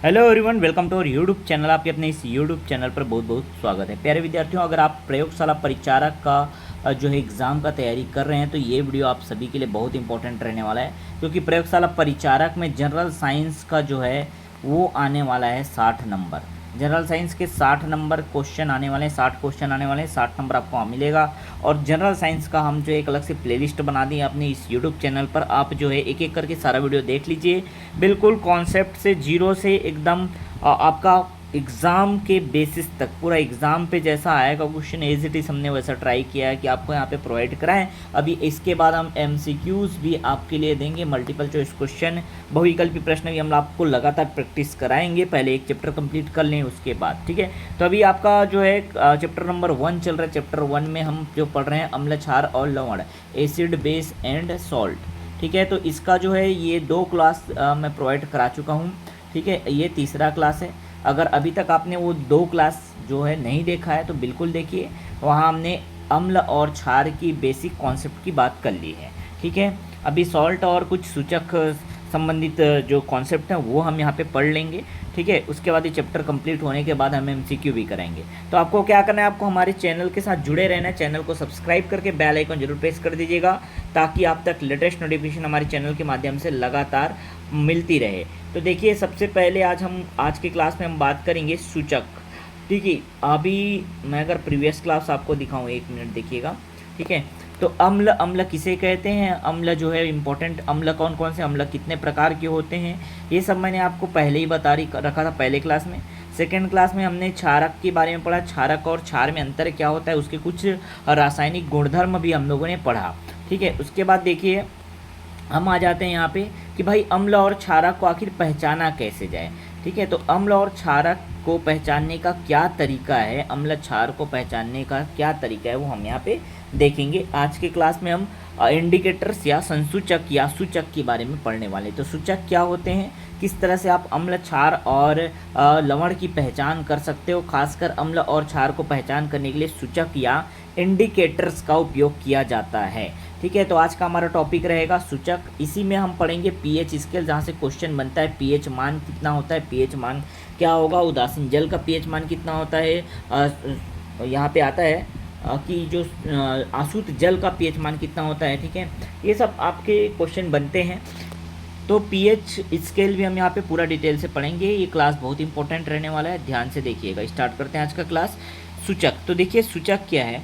Hello everyone, welcome to our YouTube channel. आपके अपने इस यूट्यूब चैनल पर बहुत बहुत स्वागत है। प्यारे विद्यार्थियों, अगर आप प्रयोगशाला परिचारक का जो है एग्ज़ाम का तैयारी कर रहे हैं तो ये वीडियो आप सभी के लिए बहुत इंपॉर्टेंट रहने वाला है, क्योंकि प्रयोगशाला परिचारक में जनरल साइंस का जो है वो आने वाला है 60 नंबर। जनरल साइंस के 60 नंबर क्वेश्चन आने वाले हैं, 60 क्वेश्चन आने वाले हैं, 60 नंबर आपको वहाँ मिलेगा। और जनरल साइंस का हम जो एक अलग से प्लेलिस्ट बना दी अपने इस यूट्यूब चैनल पर। आप जो है एक एक करके सारा वीडियो देख लीजिए, बिल्कुल कॉन्सेप्ट से जीरो से एकदम आपका एग्ज़ाम के बेसिस तक, पूरा एग्ज़ाम पे जैसा आएगा क्वेश्चन एज इट इज़ हमने वैसा ट्राई किया है कि आपको यहाँ पे प्रोवाइड कराएं। अभी इसके बाद हम एमसीक्यूज़ भी आपके लिए देंगे, मल्टीपल चॉइस क्वेश्चन, बहुविकल्पी प्रश्न भी हम आपको लगातार प्रैक्टिस कराएंगे। पहले एक चैप्टर कंप्लीट कर लें उसके बाद, ठीक है। तो अभी आपका जो है चैप्टर नंबर 1 चल रहा है। चैप्टर 1 में हम जो पढ़ रहे हैं अम्ल, क्षार और लवण, एसिड, बेस एंड सॉल्ट, ठीक है। तो इसका जो है ये 2 क्लास मैं प्रोवाइड करा चुका हूँ, ठीक है। ये तीसरा क्लास है। अगर अभी तक आपने वो 2 क्लास जो है नहीं देखा है तो बिल्कुल देखिए, वहाँ हमने अम्ल और क्षार की बेसिक कॉन्सेप्ट की बात कर ली है, ठीक है। अभी सॉल्ट और कुछ सूचक संबंधित जो कॉन्सेप्ट हैं वो हम यहाँ पे पढ़ लेंगे, ठीक है। उसके बाद ये चैप्टर कंप्लीट होने के बाद हम एमसीक्यू भी करेंगे। तो आपको क्या करना है, आपको हमारे चैनल के साथ जुड़े रहना है। चैनल को सब्सक्राइब करके बेल आइकन जरूर प्रेस कर दीजिएगा, ताकि आप तक लेटेस्ट नोटिफिकेशन हमारे चैनल के माध्यम से लगातार मिलती रहे। तो देखिए, सबसे पहले आज की क्लास में हम बात करेंगे सूचक, ठीक है। अभी मैं अगर प्रीवियस क्लास आपको दिखाऊँ, 1 मिनट देखिएगा, ठीक है। तो अम्ल किसे कहते हैं, अम्ल जो है इम्पोर्टेंट, अम्ल कौन कौन से अम्ल कितने प्रकार के होते हैं, ये सब मैंने आपको पहले ही रखा था पहले क्लास में। सेकेंड क्लास में हमने क्षारक के बारे में पढ़ा, क्षारक और क्षार में अंतर क्या होता है, उसके कुछ रासायनिक गुणधर्म भी हम लोगों ने पढ़ा, ठीक है। उसके बाद देखिए हम आ जाते हैं यहाँ पे कि भाई अम्ल और क्षारक को आखिर पहचाना कैसे जाए, ठीक है। तो अम्ल और क्षारक को पहचानने का क्या तरीका है, अम्ल क्षार को पहचानने का क्या तरीका है, वो हम यहाँ पे देखेंगे। आज के क्लास में हम इंडिकेटर्स या संसूचक या सूचक के बारे में पढ़ने वाले। तो सूचक क्या होते हैं, किस तरह से आप अम्ल, क्षार और लवण की पहचान कर सकते हो। खासकर अम्ल और क्षार को पहचान करने के लिए सूचक या इंडिकेटर्स का उपयोग किया जाता है, ठीक है। तो आज का हमारा टॉपिक रहेगा सूचक। इसी में हम पढ़ेंगे पीएच स्केल, जहाँ से क्वेश्चन बनता है पीएच मान कितना होता है, पीएच मान क्या होगा, उदासीन जल का पीएच मान कितना होता है, यहाँ पे आता है कि जो आशुत जल का पीएच मान कितना होता है, ठीक है। ये सब आपके क्वेश्चन बनते हैं। तो पीएच स्केल भी हम यहाँ पे पूरा डिटेल से पढ़ेंगे। ये क्लास बहुत इंपॉर्टेंट रहने वाला है, ध्यान से देखिएगा। स्टार्ट करते हैं आज का क्लास। सूचक, तो देखिए सूचक क्या है,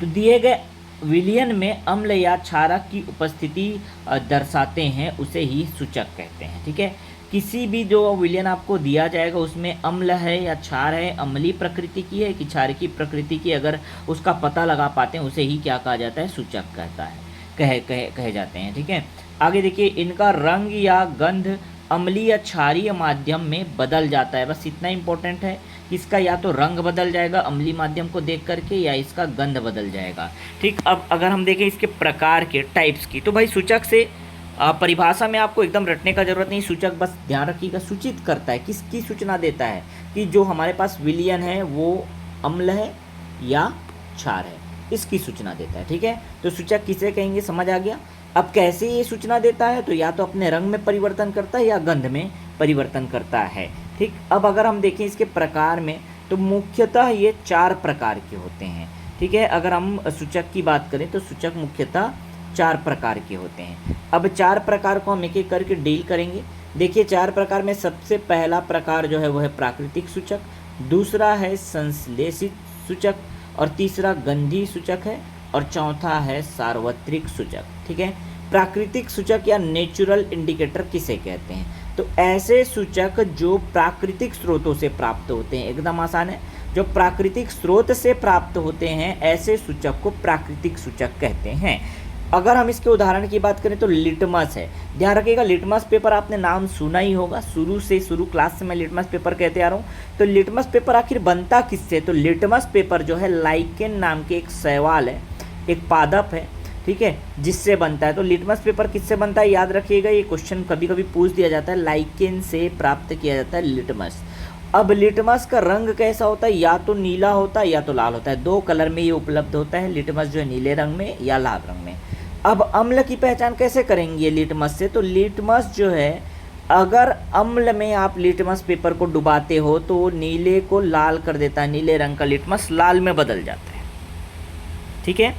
तो दिए गए विलयन में अम्ल या क्षारक की उपस्थिति दर्शाते हैं, उसे ही सूचक कहते हैं, ठीक है। किसी भी जो विलयन आपको दिया जाएगा उसमें अम्ल है या क्षार है, अम्लीय प्रकृति की है कि क्षारकीय प्रकृति की, अगर उसका पता लगा पाते हैं उसे ही क्या कहा जाता है, सूचक कहता है, कहे जाते हैं, ठीक है। आगे देखिए, इनका रंग या गंध अम्लीय या क्षारीय माध्यम में बदल जाता है। बस इतना इंपॉर्टेंट है, इसका या तो रंग बदल जाएगा अम्लीय माध्यम को देख करके, या इसका गंध बदल जाएगा, ठीक। अब अगर हम देखें इसके प्रकार के टाइप्स की, तो भाई सूचक से परिभाषा में आपको एकदम रटने का जरूरत नहीं। सूचक बस ध्यान रखिएगा, सूचित करता है, किसकी सूचना देता है कि जो हमारे पास विलयन है वो अम्ल है या क्षार है, इसकी सूचना देता है, ठीक है। तो सूचक किसे कहेंगे, समझ आ गया। अब कैसे ये सूचना देता है, तो या तो अपने रंग में परिवर्तन करता है या गंध में परिवर्तन करता है, ठीक। अब अगर हम देखें इसके प्रकार में, तो मुख्यतः ये 4 प्रकार के होते हैं, ठीक है। अगर हम सूचक की बात करें तो सूचक मुख्यतः 4 प्रकार के होते हैं। अब 4 प्रकार को हम एक एक करके डील करेंगे। देखिए 4 प्रकार में सबसे पहला प्रकार जो है वो है प्राकृतिक सूचक, दूसरा है संश्लेषित सूचक, और तीसरा गंधी सूचक है, और चौथा है सार्वत्रिक सूचक, ठीक है। प्राकृतिक सूचक या नेचुरल इंडिकेटर किसे कहते हैं, तो ऐसे सूचक जो प्राकृतिक स्रोतों से प्राप्त होते हैं, एकदम आसान है, जो प्राकृतिक स्रोत से प्राप्त होते हैं ऐसे सूचक को प्राकृतिक सूचक कहते हैं। अगर हम इसके उदाहरण की बात करें तो लिटमस है। ध्यान रखिएगा, लिटमस पेपर आपने नाम सुना ही होगा, शुरू क्लास से मैं लिटमस पेपर कहते आ रहा हूँ। तो लिटमस पेपर आखिर बनता किससे, तो लिटमस पेपर जो है लाइकेन नाम के एक शैवाल है, एक पादप है, ठीक है, जिससे बनता है। तो लिटमस पेपर किससे बनता है, याद रखिएगा, ये क्वेश्चन कभी कभी पूछ दिया जाता है, लाइकेन से प्राप्त किया जाता है लिटमस। अब लिटमस का रंग कैसा होता है, या तो नीला होता है या तो लाल होता है, 2 कलर में ये उपलब्ध होता है। लिटमस जो है नीले रंग में या लाल रंग में। अब अम्ल की पहचान कैसे करेंगे लिटमस से, तो लिटमस जो है अगर अम्ल में आप लिटमस पेपर को डुबाते हो तो नीले को लाल कर देता है, नीले रंग का लिटमस लाल में बदल जाता है। ठीक है,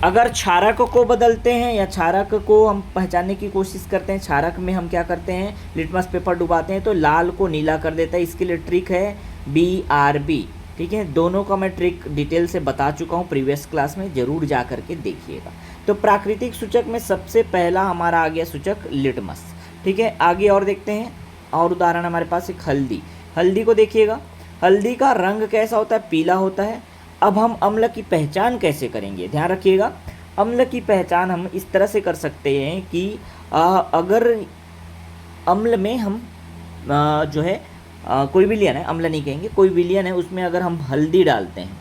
अगर क्षारक को बदलते हैं या क्षारक को हम पहचानने की कोशिश करते हैं, क्षारक में हम क्या करते हैं, लिटमस पेपर डुबाते हैं तो लाल को नीला कर देता है। इसके लिए ट्रिक है BRB। ठीक है, दोनों का मैं ट्रिक डिटेल से बता चुका हूँ प्रीवियस क्लास में, ज़रूर जा करके देखिएगा। तो प्राकृतिक सूचक में सबसे पहला हमारा आ गया सूचक लिटमस। ठीक है, आगे और देखते हैं, और उदाहरण हमारे पास एक हल्दी। हल्दी को देखिएगा, हल्दी का रंग कैसा होता है, पीला होता है। अब हम अम्ल की पहचान कैसे करेंगे, ध्यान रखिएगा। अम्ल की पहचान हम इस तरह से कर सकते हैं कि अगर अम्ल में हम जो है कोई विलियन है, अम्ल नहीं कहेंगे, कोई विलियन है, उसमें अगर हम हल्दी डालते हैं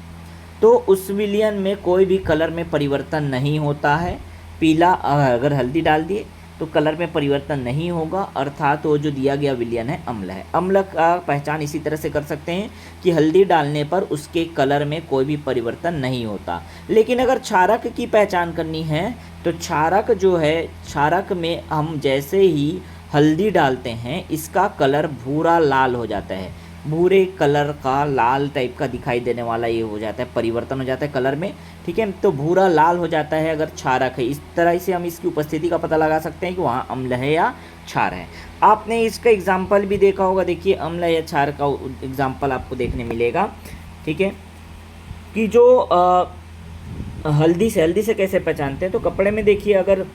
तो उस विलियन में कोई भी कलर में परिवर्तन नहीं होता है। पीला अगर हल्दी डाल दिए तो कलर में परिवर्तन नहीं होगा, अर्थात वो जो दिया गया विलियन है अम्ल है। अम्ल का पहचान इसी तरह से कर सकते हैं कि हल्दी डालने पर उसके कलर में कोई भी परिवर्तन नहीं होता। लेकिन अगर क्षारक की पहचान करनी है तो क्षारक जो है, क्षारक में हम जैसे ही हल्दी डालते हैं इसका कलर भूरा लाल हो जाता है, भूरे कलर का लाल टाइप का दिखाई देने वाला ये हो जाता है, परिवर्तन हो जाता है कलर में। ठीक है, तो भूरा लाल हो जाता है अगर क्षारक है। इस तरह से हम इसकी उपस्थिति का पता लगा सकते हैं कि वहाँ अम्ल है या क्षार है। आपने इसका एग्जाम्पल भी देखा होगा, देखिए अम्ल या क्षार का एग्जाम्पल आपको देखने मिलेगा। ठीक है, कि जो हल्दी से कैसे पहचानते हैं, तो कपड़े में देखिए अगर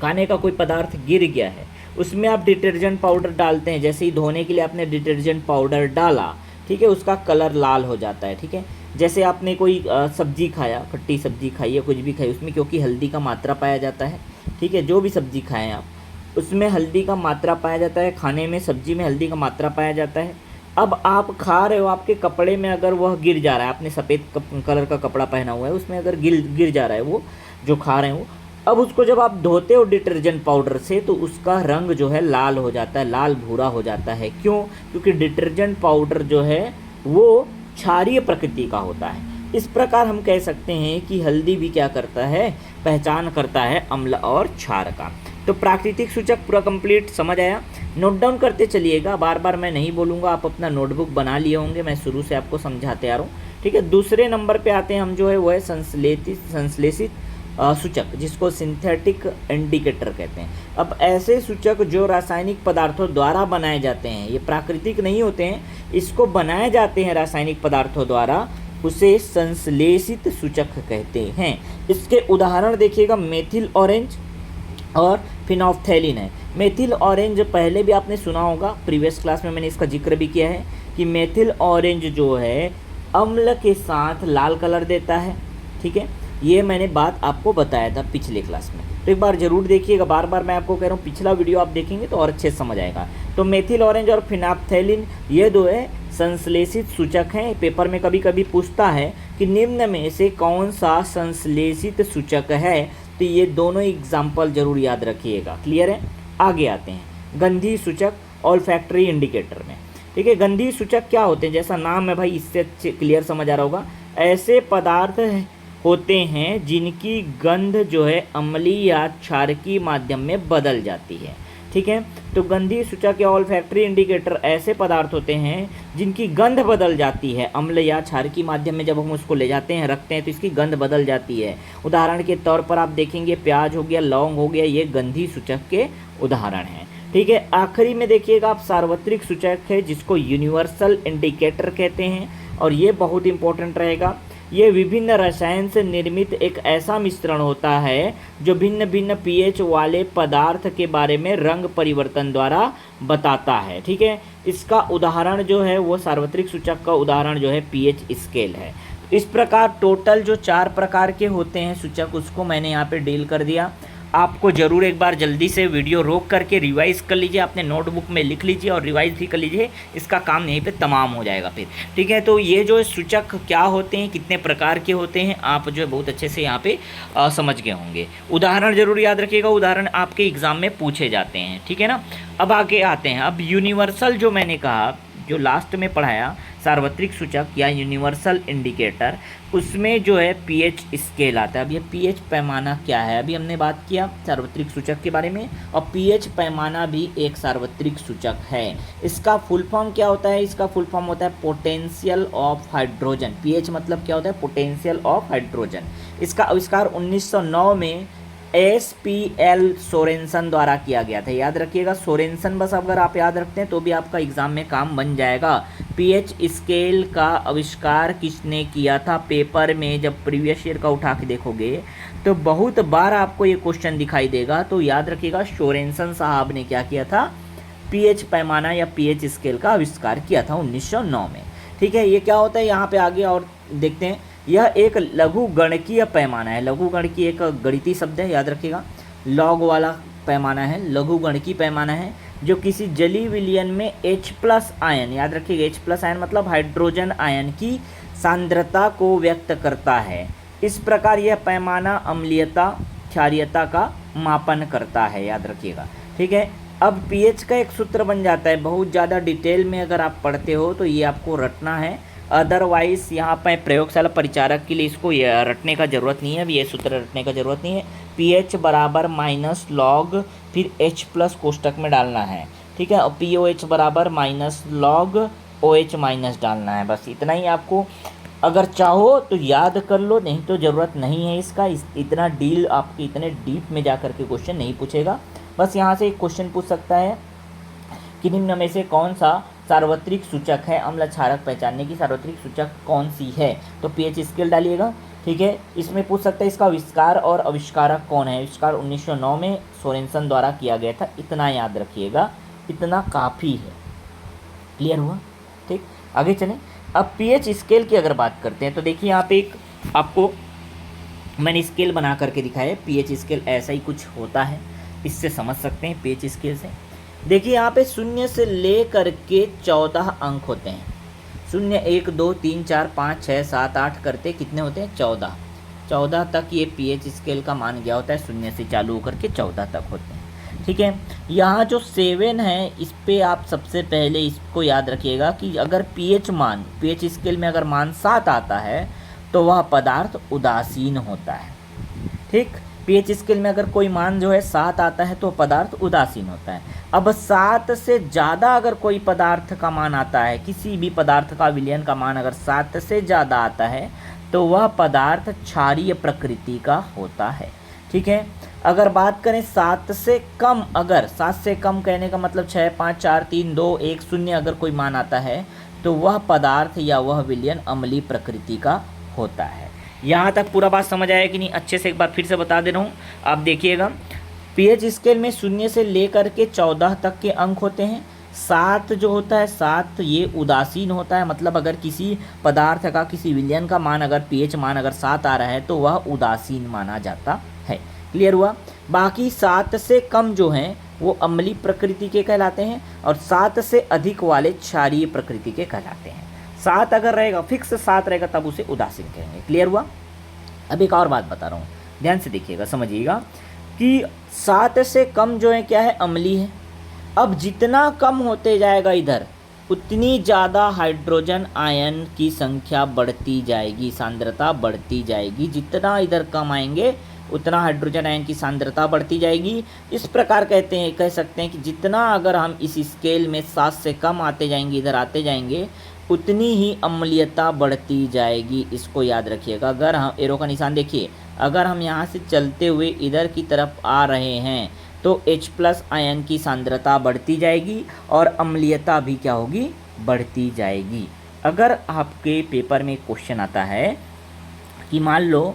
खाने का कोई पदार्थ गिर गया है उसमें आप डिटर्जेंट पाउडर डालते हैं, जैसे ही धोने के लिए आपने डिटर्जेंट पाउडर डाला, ठीक है, उसका कलर लाल हो जाता है। ठीक है, जैसे आपने कोई सब्जी खाया, खट्टी सब्जी खाई या कुछ भी खाई, उसमें क्योंकि हल्दी का मात्रा पाया जाता है। ठीक है, जो भी सब्जी खाएं आप उसमें हल्दी का मात्रा पाया जाता है, खाने में सब्जी में हल्दी का मात्रा पाया जाता है। अब आप खा रहे हो, आपके कपड़े में अगर वह गिर जा रहा है, आपने सफ़ेद कलर का कपड़ा पहना हुआ है, उसमें अगर गिर जा रहा है वो जो खा रहे हो, अब उसको जब आप धोते हो डिटर्जेंट पाउडर से तो उसका रंग जो है लाल हो जाता है, लाल भूरा हो जाता है। क्यों? क्योंकि डिटर्जेंट पाउडर जो है वो क्षारीय प्रकृति का होता है। इस प्रकार हम कह सकते हैं कि हल्दी भी क्या करता है, पहचान करता है अम्ल और क्षार का। तो प्राकृतिक सूचक पूरा कंप्लीट समझ आया। नोट डाउन करते चलिएगा, बार बार मैं नहीं बोलूँगा, आप अपना नोटबुक बना लिए होंगे, मैं शुरू से आपको समझाते आ रहा हूँ। ठीक है, दूसरे नंबर पे आते हैं हम, जो है वो है संश्लेषित सूचक, जिसको सिंथेटिक इंडिकेटर कहते हैं। अब ऐसे सूचक जो रासायनिक पदार्थों द्वारा बनाए जाते हैं, ये प्राकृतिक नहीं होते हैं, इसको बनाए जाते हैं रासायनिक पदार्थों द्वारा, उसे संश्लेषित सूचक कहते हैं। इसके उदाहरण देखिएगा, मेथिल ऑरेंज और फिनोल्फ्थेलिन है। मेथिल ऑरेंज पहले भी आपने सुना होगा, प्रीवियस क्लास में मैंने इसका जिक्र भी किया है कि मेथिल ऑरेंज जो है अम्ल के साथ लाल कलर देता है। ठीक है, ये मैंने बात आपको बताया था पिछले क्लास में, तो एक बार ज़रूर देखिएगा। बार बार मैं आपको कह रहा हूँ, पिछला वीडियो आप देखेंगे तो और अच्छे से समझ आएगा। तो मेथिल ऑरेंज और फिनोल्फ्थेलिन ये दो है संश्लेषित सूचक हैं। पेपर में कभी कभी पूछता है कि निम्न में से कौन सा संश्लेषित सूचक है, तो ये दोनों एग्जाम्पल जरूर याद रखिएगा। क्लियर है? आगे आते हैं गंधीय सूचक ऑल्फैक्टरी इंडिकेटर में। ठीक है, गंधीय सूचक क्या होते हैं, जैसा नाम है भाई इससे क्लियर समझ आ रहा होगा। ऐसे पदार्थ होते हैं जिनकी गंध जो है अम्लीय या क्षारकीय माध्यम में बदल जाती है। ठीक है, तो गंधीय सूचक या ऑल्फैक्टरी इंडिकेटर ऐसे पदार्थ होते हैं जिनकी गंध बदल जाती है, अम्ल या क्षारकीय माध्यम में जब हम उसको ले जाते हैं, रखते हैं, तो इसकी गंध बदल जाती है। उदाहरण के तौर पर आप देखेंगे प्याज हो गया, लौंग हो गया, ये गंधीय सूचक के उदाहरण हैं। ठीक है, आखिरी में देखिएगा आप सार्वत्रिक सूचक है, जिसको यूनिवर्सल इंडिकेटर कहते हैं, और ये बहुत इंपॉर्टेंट रहेगा। ये विभिन्न रसायन से निर्मित एक ऐसा मिश्रण होता है जो भिन्न भिन्न pH वाले पदार्थ के बारे में रंग परिवर्तन द्वारा बताता है। ठीक है, इसका उदाहरण जो है वो सार्वत्रिक सूचक का उदाहरण जो है pH स्केल है। इस प्रकार टोटल जो 4 प्रकार के होते हैं सूचक, उसको मैंने यहाँ पे डील कर दिया। आपको ज़रूर एक बार जल्दी से वीडियो रोक करके रिवाइज कर लीजिए, अपने नोटबुक में लिख लीजिए और रिवाइज भी कर लीजिए, इसका काम यहीं पे तमाम हो जाएगा फिर। ठीक है, तो ये जो सूचक क्या होते हैं, कितने प्रकार के होते हैं, आप जो है बहुत अच्छे से यहाँ पे समझ गए होंगे। उदाहरण ज़रूर याद रखिएगा, उदाहरण आपके एग्ज़ाम में पूछे जाते हैं। ठीक है ना, अब आगे आते हैं। अब यूनिवर्सल जो मैंने कहा, जो लास्ट में पढ़ाया, सार्वत्रिक सूचक या यूनिवर्सल इंडिकेटर, उसमें जो है पीएच स्केल आता है। अब ये पीएच पैमाना क्या है, अभी हमने बात किया सार्वत्रिक सूचक के बारे में, और पीएच पैमाना भी एक सार्वत्रिक सूचक है। इसका फुल फॉर्म क्या होता है, इसका फुल फॉर्म होता है पोटेंशियल ऑफ हाइड्रोजन। पीएच मतलब क्या होता है, पोटेंशियल ऑफ हाइड्रोजन। इसका आविष्कार 1909 में SPL सोरेनसन द्वारा किया गया था। याद रखिएगा सोरेनसन, बस अगर आप याद रखते हैं तो भी आपका एग्जाम में काम बन जाएगा। पीएच स्केल का आविष्कार किसने किया था, पेपर में जब प्रीवियस ईयर का उठा के देखोगे तो बहुत बार आपको ये क्वेश्चन दिखाई देगा। तो याद रखिएगा सोरेनसन साहब ने क्या किया था, पीएच पैमाना या पीएच स्केल का आविष्कार किया था 1909 में। ठीक है, ये क्या होता है यहाँ पे आगे और देखते हैं। यह एक लघु गणकीय पैमाना है। लघु गणकीय एक गणितीय शब्द है, याद रखिएगा, लॉग वाला पैमाना है, लघु गणकीय पैमाना है, जो किसी जलीय विलयन में H+ आयन, याद रखिएगा H+ आयन मतलब हाइड्रोजन आयन की सांद्रता को व्यक्त करता है। इस प्रकार यह पैमाना अम्लीयता क्षारीयता का मापन करता है, याद रखिएगा। ठीक है, अब पीएच का एक सूत्र बन जाता है। बहुत ज़्यादा डिटेल में अगर आप पढ़ते हो तो ये आपको रटना है, अदरवाइज यहाँ पर प्रयोगशाला परिचारक के लिए इसको रटने का ज़रूरत नहीं है। अब ये सूत्र रटने का ज़रूरत नहीं है। पीएच बराबर माइनस लॉग फिर H+ कोष्टक में डालना है। ठीक है, और POH बराबर माइनस लॉग OH माइनस डालना है। बस इतना ही आपको अगर चाहो तो याद कर लो, नहीं तो ज़रूरत नहीं है इसका। इतना डील आपके इतने डीप में जा कर के क्वेश्चन नहीं पूछेगा। बस यहाँ से एक क्वेश्चन पूछ सकता है कि निम्न में से कौन सा सार्वत्रिक सूचक है, अम्ल क्षारक पहचानने की सार्वत्रिक सूचक कौन सी है, तो पीएच स्केल डालिएगा। ठीक है, इसमें पूछ सकता है इसका आविष्कार और आविष्कारक कौन है। आविष्कार 1909 में सोरेनसन द्वारा किया गया था। इतना याद रखिएगा, इतना काफ़ी है। क्लियर हुआ? ठीक, आगे चलें। अब पीएच स्केल की अगर बात करते हैं तो देखिए यहाँ पे एक आपको मैंने स्केल बना करके दिखाया है। पीएच स्केल ऐसा ही कुछ होता है, इससे समझ सकते हैं पीएच स्केल से। देखिए यहाँ पे 0 से ले करके 14 अंक होते हैं। 0, 1, 2, 3, 4, 5, 6, 7, 8 करते कितने होते हैं, 14 तक ये पीएच स्केल का मान गया होता है। 0 से चालू होकर के 14 तक होते हैं। ठीक है, यहाँ जो 7 है इस पे आप सबसे पहले इसको याद रखिएगा कि अगर पीएच स्केल में अगर मान 7 आता है तो वह पदार्थ उदासीन होता है। ठीक, पीएच स्केल में अगर कोई मान जो है 7 आता है तो पदार्थ उदासीन होता है। अब 7 से ज़्यादा अगर कोई पदार्थ का मान आता है, किसी भी पदार्थ का विलयन का मान अगर 7 से ज़्यादा आता है तो वह पदार्थ क्षारीय प्रकृति का होता है। ठीक है, अगर बात करें 7 से कम, अगर 7 से कम कहने का मतलब 6, 5, 4, 3, 2, 1, 0 अगर कोई मान आता है तो वह पदार्थ या वह विलयन अम्लीय प्रकृति का होता है। यहाँ तक पूरा बात समझ आया कि नहीं? अच्छे से एक बार फिर से बता दे रहा हूँ, आप देखिएगा। पीएच स्केल में 0 से लेकर के 14 तक के अंक होते हैं। 7 जो होता है, 7 ये उदासीन होता है, मतलब अगर किसी पदार्थ का, किसी विलयन का मान अगर पीएच मान अगर 7 आ रहा है तो वह उदासीन माना जाता है। क्लियर हुआ? बाकी 7 से कम जो हैं वो अम्लीय प्रकृति के कहलाते हैं और 7 से अधिक वाले क्षारीय प्रकृति के कहलाते हैं। 7 अगर रहेगा, फिक्स 7 रहेगा, तब उसे उदासीन कहेंगे। क्लियर हुआ? अब एक और बात बता रहा हूँ, ध्यान से देखिएगा, समझिएगा कि 7 से कम जो है क्या है, अम्लीय है। अब जितना कम होते जाएगा इधर, उतनी ज़्यादा हाइड्रोजन आयन की संख्या बढ़ती जाएगी, सांद्रता बढ़ती जाएगी। जितना इधर कम आएंगे उतना हाइड्रोजन आयन की सांद्रता बढ़ती जाएगी। इस प्रकार कह सकते हैं कि जितना अगर हम इस स्केल में 7 से कम आते जाएंगे, इधर आते जाएंगे, उतनी ही अम्लीयता बढ़ती जाएगी। इसको याद रखिएगा। अगर हम एरो का निशान देखिए, अगर हम यहाँ से चलते हुए इधर की तरफ आ रहे हैं तो H+ आयन की सांद्रता बढ़ती जाएगी और अम्लीयता भी क्या होगी, बढ़ती जाएगी। अगर आपके पेपर में क्वेश्चन आता है कि मान लो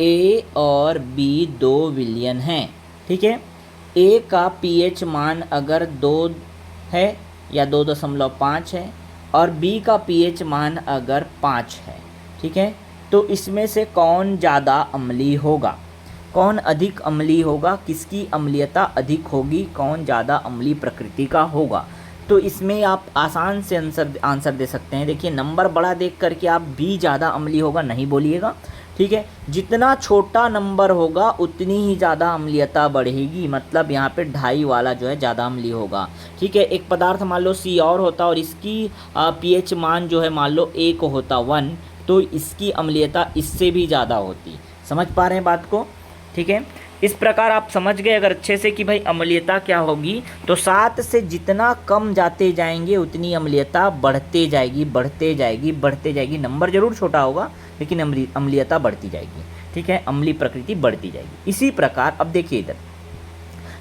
A और B 2 विलयन हैं, ठीक है, A का pH मान अगर 2 है या 2.5 है और B का pH मान अगर 5 है, ठीक है, तो इसमें से कौन ज़्यादा अम्लीय होगा, कौन अधिक अम्लीय होगा, किसकी अम्लीयता अधिक होगी, कौन ज़्यादा अम्लीय प्रकृति का होगा। तो इसमें आप आसान से आंसर दे सकते हैं। देखिए, नंबर बड़ा देख करके आप B ज़्यादा अम्लीय होगा नहीं बोलिएगा, ठीक है, जितना छोटा नंबर होगा उतनी ही ज़्यादा अम्लीयता बढ़ेगी, मतलब यहाँ पे 2.5 वाला जो है ज़्यादा अम्लीय होगा। ठीक है, एक पदार्थ मान लो सी और होता और इसकी पीएच मान जो है मान लो 1 होता 1, तो इसकी अम्लीयता इससे भी ज़्यादा होती। समझ पा रहे हैं बात को? ठीक है, इस प्रकार आप समझ गए अगर अच्छे से कि भाई अम्लीयता क्या होगी, तो 7 से जितना कम जाते जाएंगे उतनी अम्लीयता बढ़ते जाएगी बढ़ते जाएगी बढ़ते जाएगी। नंबर जरूर छोटा होगा लेकिन अम्लीयता बढ़ती जाएगी। ठीक है, अम्लीय प्रकृति बढ़ती जाएगी। इसी प्रकार अब देखिए इधर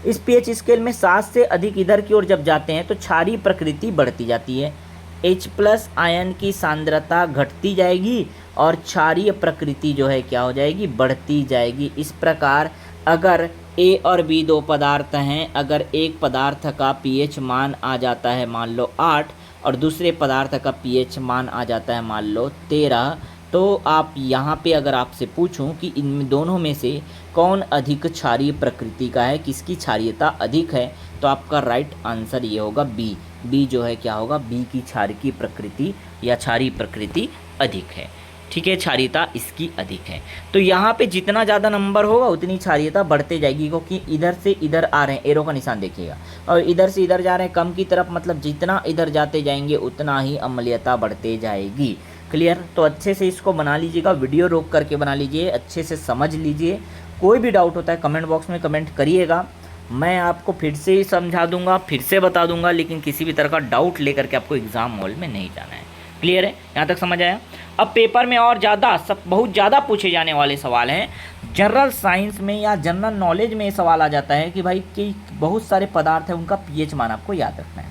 इस पीएच स्केल में 7 से अधिक इधर की ओर जब जाते हैं तो क्षारीय प्रकृति बढ़ती जाती है। H+ आयन की सांद्रता घटती जाएगी और क्षारीय प्रकृति जो है क्या हो जाएगी, बढ़ती जाएगी। इस प्रकार अगर A और B दो पदार्थ हैं, अगर एक पदार्थ का pH मान आ जाता है मान लो 8 और दूसरे पदार्थ का pH मान आ जाता है मान लो 13, तो आप यहाँ पे अगर आपसे पूछूं कि इन दोनों में से कौन अधिक क्षारीय प्रकृति का है, किसकी क्षारीयता अधिक है, तो आपका राइट आंसर ये होगा बी। बी जो है क्या होगा, बी की क्षारीय प्रकृति या क्षारीय प्रकृति अधिक है। ठीक है, क्षारीयता इसकी अधिक है। तो यहाँ पे जितना ज़्यादा नंबर होगा उतनी क्षारीयता बढ़ते जाएगी, क्योंकि इधर से इधर आ रहे हैं, एरो का निशान देखिएगा, और इधर से इधर जा रहे हैं कम की तरफ, मतलब जितना इधर जाते जाएंगे उतना ही अम्लीयता बढ़ते जाएगी। क्लियर? तो अच्छे से इसको बना लीजिएगा, वीडियो रोक करके बना लीजिए, अच्छे से समझ लीजिए। कोई भी डाउट होता है कमेंट बॉक्स में कमेंट करिएगा, मैं आपको फिर से समझा दूंगा, फिर से बता दूंगा, लेकिन किसी भी तरह का डाउट लेकर के आपको एग्ज़ाम हॉल में नहीं जाना है। क्लियर है? यहाँ तक समझ आया? अब पेपर में और ज़्यादा बहुत ज़्यादा पूछे जाने वाले सवाल हैं। जनरल साइंस में या जनरल नॉलेज में सवाल आ जाता है कि भाई कि बहुत सारे पदार्थ हैं, उनका पीएच मान आपको याद रखना है।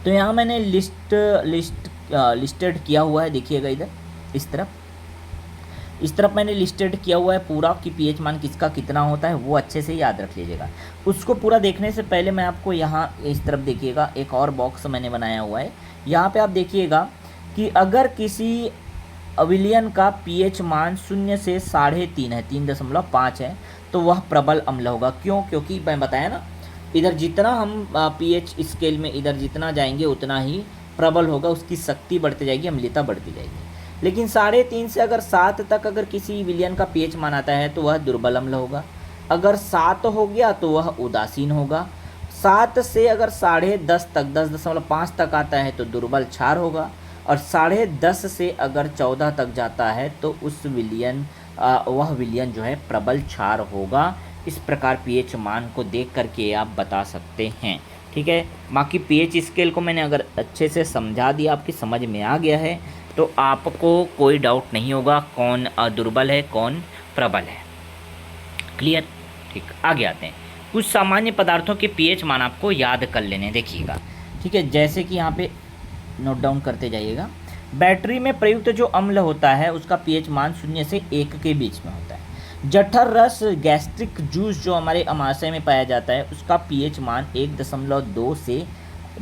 तो यहाँ मैंने लिस्टेड किया हुआ है, देखिएगा इधर इस तरफ मैंने लिस्टेड किया हुआ है पूरा कि पीएच मान किसका कितना होता है, वो अच्छे से याद रख लीजिएगा। उसको पूरा देखने से पहले मैं आपको यहाँ इस तरफ देखिएगा एक और बॉक्स मैंने बनाया हुआ है। यहाँ पे आप देखिएगा कि अगर किसी अविलियन का पीएच मान 0 से 3.5 है, 3.5 है, तो वह प्रबल अम्ल होगा। क्यों? क्योंकि मैं बताया ना, इधर जितना हम पीएच स्केल में इधर जितना जाएंगे उतना ही प्रबल होगा, उसकी शक्ति बढ़ती जाएगी, अम्लीयता बढ़ती जाएगी। लेकिन 3.5 से अगर 7 तक अगर किसी विलियन का पीएच मान आता है तो वह दुर्बल अम्ल होगा। अगर 7 हो गया तो वह उदासीन होगा। 7 से अगर 10.5 तक 10.5 तक आता है तो दुर्बल क्षार होगा। और 10.5 से अगर 14 तक जाता है तो उस वह विलियन जो है प्रबल क्षार होगा। इस प्रकार पीएच मान को देख करके आप बता सकते हैं। ठीक है, बाकी पीएच स्केल को मैंने अगर अच्छे से समझा दिया, आपकी समझ में आ गया है, तो आपको कोई डाउट नहीं होगा कौन दुर्बल है कौन प्रबल है। क्लियर? ठीक, आगे आते हैं। कुछ सामान्य पदार्थों के पीएच मान आपको याद कर लेने, देखिएगा। ठीक है, जैसे कि यहाँ पे नोट डाउन करते जाइएगा। बैटरी में प्रयुक्त जो अम्ल होता है उसका पीएच मान 0 से 1 के बीच में होता है। जठर रस गैस्ट्रिक जूस जो हमारे अमाशय में पाया जाता है उसका पीएच मान 1.2 से